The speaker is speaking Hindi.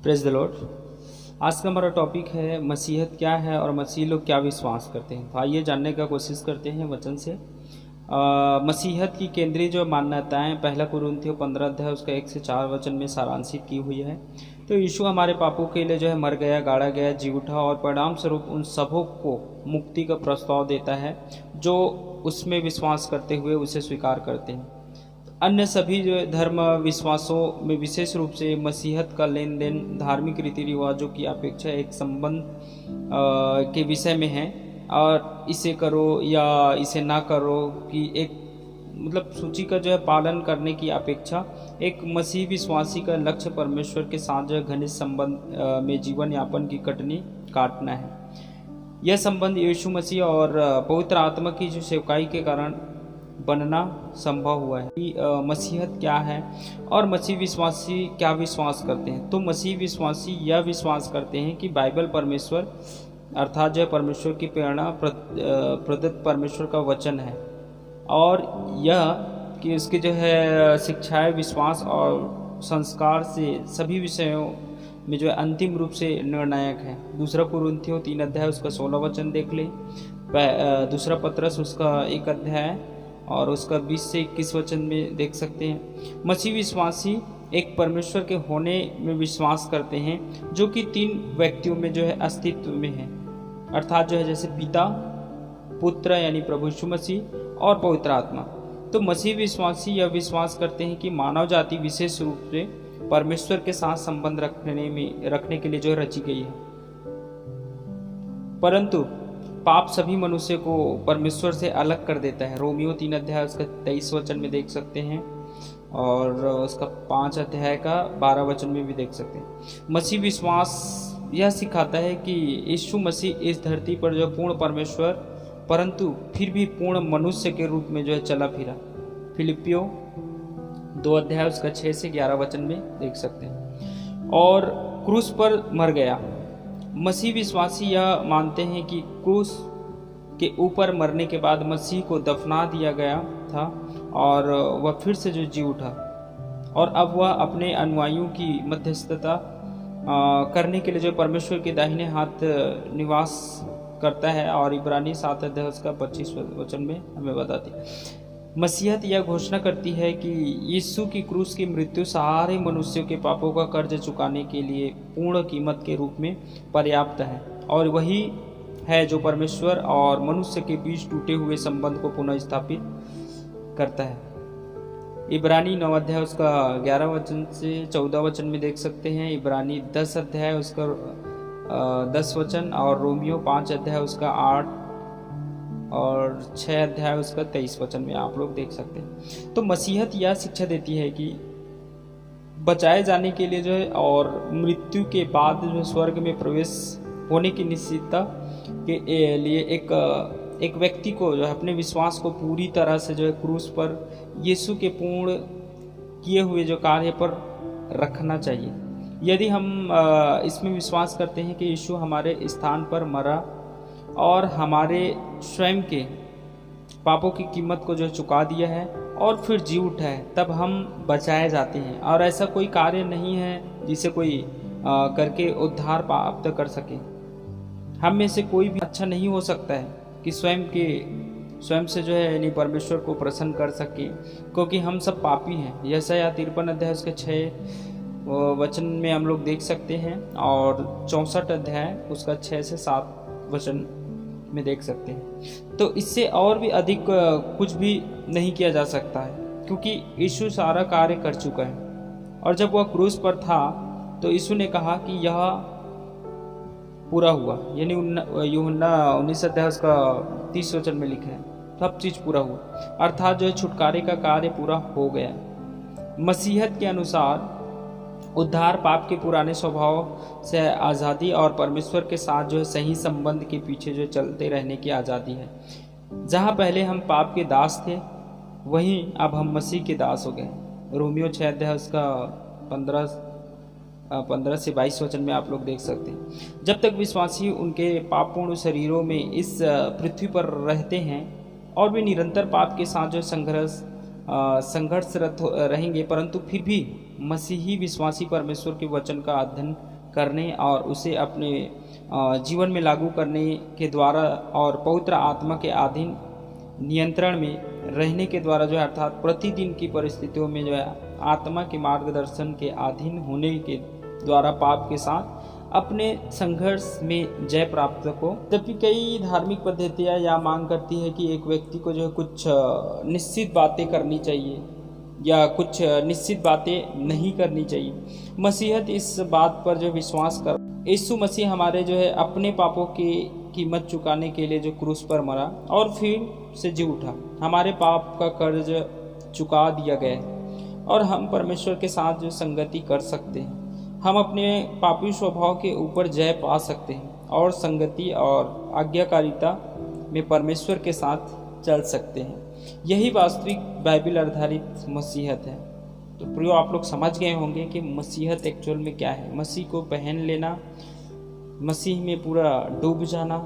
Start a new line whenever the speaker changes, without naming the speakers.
Praise the Lord. आज का हमारा टॉपिक है मसीहत क्या है और मसीह लोग क्या विश्वास करते हैं। तो आइए जानने का कोशिश करते हैं वचन से। मसीहत की केंद्रीय जो मान्यताएं पहला कुरिन्थियों 15 अध्याय उसका 1 से 4 वचन में सारांशित की हुई है। तो यीशु हमारे पापों के लिए जो है मर गया, गाड़ा गया, जी उठा और परिणाम स्वरूप उन सबों को मुक्ति का प्रस्ताव देता है जो उसमें विश्वास करते हुए उसे स्वीकार करते हैं। अन्य सभी जो धर्म विश्वासों में विशेष रूप से मसीहत का लेन देन धार्मिक रीति रिवाजों की अपेक्षा एक संबंध के विषय में है और इसे करो या इसे ना करो कि एक मतलब सूची का जो है पालन करने की अपेक्षा एक मसीह विश्वासी का लक्ष्य परमेश्वर के साथ जो है घनिष्ठ संबंध में जीवन यापन की कटनी काटना है। यह संबंध यीशु मसीह और पवित्र आत्मा की जो सेवकाई के कारण बनना संभव हुआ है कि मसीहत क्या है और मसीह विश्वासी क्या विश्वास करते हैं। तो मसीह विश्वासी यह विश्वास करते हैं कि बाइबल परमेश्वर अर्थात जो परमेश्वर की प्रेरणा प्रदत्त परमेश्वर का वचन है और यह कि उसके जो है शिक्षाएं, विश्वास और संस्कार से सभी विषयों में जो है अंतिम रूप से निर्णायक है। दूसरा कुरिन्थियों 3 अध्याय उसका 16 वचन देख ले। दूसरा पत्रस उसका 1 अध्याय और उसका 20 से 21 वचन में देख सकते हैं। मसीह विश्वासी एक परमेश्वर के होने में विश्वास करते हैं जो कि 3 व्यक्तियों में जो है अस्तित्व में है, अर्थात जो है जैसे पिता, पुत्र यानी प्रभु यीशु मसीह और पवित्र आत्मा। तो मसीह विश्वासी यह विश्वास करते हैं कि मानव जाति विशेष रूप से परमेश्वर के साथ संबंध रखने के लिए जो रची गई है, परंतु पाप सभी मनुष्य को परमेश्वर से अलग कर देता है। रोमियो 3 अध्याय उसका 23 वचन में देख सकते हैं और उसका 5 अध्याय का 12 वचन में भी देख सकते हैं। मसीह विश्वास यह सिखाता है कि यीशु मसीह इस धरती पर जो पूर्ण परमेश्वर परंतु फिर भी पूर्ण मनुष्य के रूप में जो है चला फिरा। फिलिपियों 2 अध्याय उसका 6 से 11 वचन में देख सकते हैं और क्रूस पर मर गया। मसीह विश्वासी यह मानते हैं कि क्रूस के ऊपर मरने के बाद मसीह को दफना दिया गया था और वह फिर से जो जी उठा और अब वह अपने अनुयायियों की मध्यस्थता करने के लिए जो परमेश्वर के दाहिने हाथ निवास करता है और इब्रानी 7 अध्याय उसका 25 वचन में हमें बताती है। मसीहत यह घोषणा करती है कि यीशु की क्रूस की मृत्यु सारे मनुष्यों के पापों का कर्ज चुकाने के लिए पूर्ण कीमत के रूप में पर्याप्त है और वही है जो परमेश्वर और मनुष्य के बीच टूटे हुए संबंध को पुनः स्थापित करता है। इब्रानी 9 अध्याय उसका 11 वचन से 14 वचन में देख सकते हैं। इब्रानी 10 अध्याय उसका 10 वचन और रोमियो 5 अध्याय उसका 8 और 6 अध्याय उसका 23 वचन में आप लोग देख सकते हैं। तो मसीहत यह शिक्षा देती है कि बचाए जाने के लिए जो है और मृत्यु के बाद जो स्वर्ग में प्रवेश होने की निश्चितता के लिए एक व्यक्ति को जो है अपने विश्वास को पूरी तरह से जो है क्रूस पर यीशु के पूर्ण किए हुए जो कार्य पर रखना चाहिए। यदि हम इसमें विश्वास करते हैं कि यीशु हमारे स्थान पर मरा और हमारे स्वयं के पापों की कीमत को जो चुका दिया है और फिर जी उठा है, तब हम बचाए जाते हैं। और ऐसा कोई कार्य नहीं है जिसे कोई करके उद्धार प्राप्त कर सके। हम में से कोई भी अच्छा नहीं हो सकता है कि स्वयं से जो है यानी परमेश्वर को प्रसन्न कर सके, क्योंकि हम सब पापी हैं। यशायाह 53 अध्याय उसके 6 वचन में हम लोग देख सकते हैं और 64 अध्याय उसका 6 से 7 वचन में देख सकते हैं। तो इससे और भी अधिक कुछ भी नहीं किया जा सकता है, क्योंकि यीशु सारा कार्य कर चुका है। और जब वह क्रूस पर था तो यीशु ने कहा कि यह पूरा हुआ, यानी यूहन्ना 19 अध्याय उसका 30 वचन में लिखा है सब चीज़ पूरा हुआ, अर्थात जो छुटकारे का कार्य पूरा हो गया। मसीहत के अनुसार उद्धार पाप के पुराने स्वभाव से आज़ादी और परमेश्वर के साथ जो है सही संबंध के पीछे जो चलते रहने की आज़ादी है। जहाँ पहले हम पाप के दास थे वहीं अब हम मसीह के दास हो गए। रोमियो 6 अध्याय उसका 15 से 22 वचन में आप लोग देख सकते हैं। जब तक विश्वासी उनके पापपूर्ण शरीरों में इस पृथ्वी पर रहते हैं और वे निरंतर पाप के साथ जो संघर्षरत रहेंगे, परंतु फिर भी मसीही विश्वासी परमेश्वर के वचन का अध्ययन करने और उसे अपने जीवन में लागू करने के द्वारा और पवित्र आत्मा के अधीन नियंत्रण में रहने के द्वारा जो है, अर्थात प्रतिदिन की परिस्थितियों में जो है आत्मा के मार्गदर्शन के अधीन होने के द्वारा पाप के साथ अपने संघर्ष में जय प्राप्त को। जबकि कई धार्मिक पद्धतियाँ यह मांग करती है कि एक व्यक्ति को जो है कुछ निश्चित बातें करनी चाहिए या कुछ निश्चित बातें नहीं करनी चाहिए। मसीहत इस बात पर जो विश्वास कर, यीशु मसीह हमारे जो है अपने पापों की कीमत चुकाने के लिए जो क्रूस पर मरा और फिर से जी उठा, हमारे पाप का कर्ज चुका दिया गया है और हम परमेश्वर के साथ जो संगति कर सकते हैं। हम अपने पापी स्वभाव के ऊपर जय पा सकते हैं और संगति और आज्ञाकारिता में परमेश्वर के साथ चल सकते हैं। यही वास्तविक बाइबल आधारित मसीहत है। तो प्रियो, आप लोग समझ गए होंगे कि मसीहत एक्चुअल में क्या है। मसीह को पहन लेना, मसीह में पूरा डूब जाना,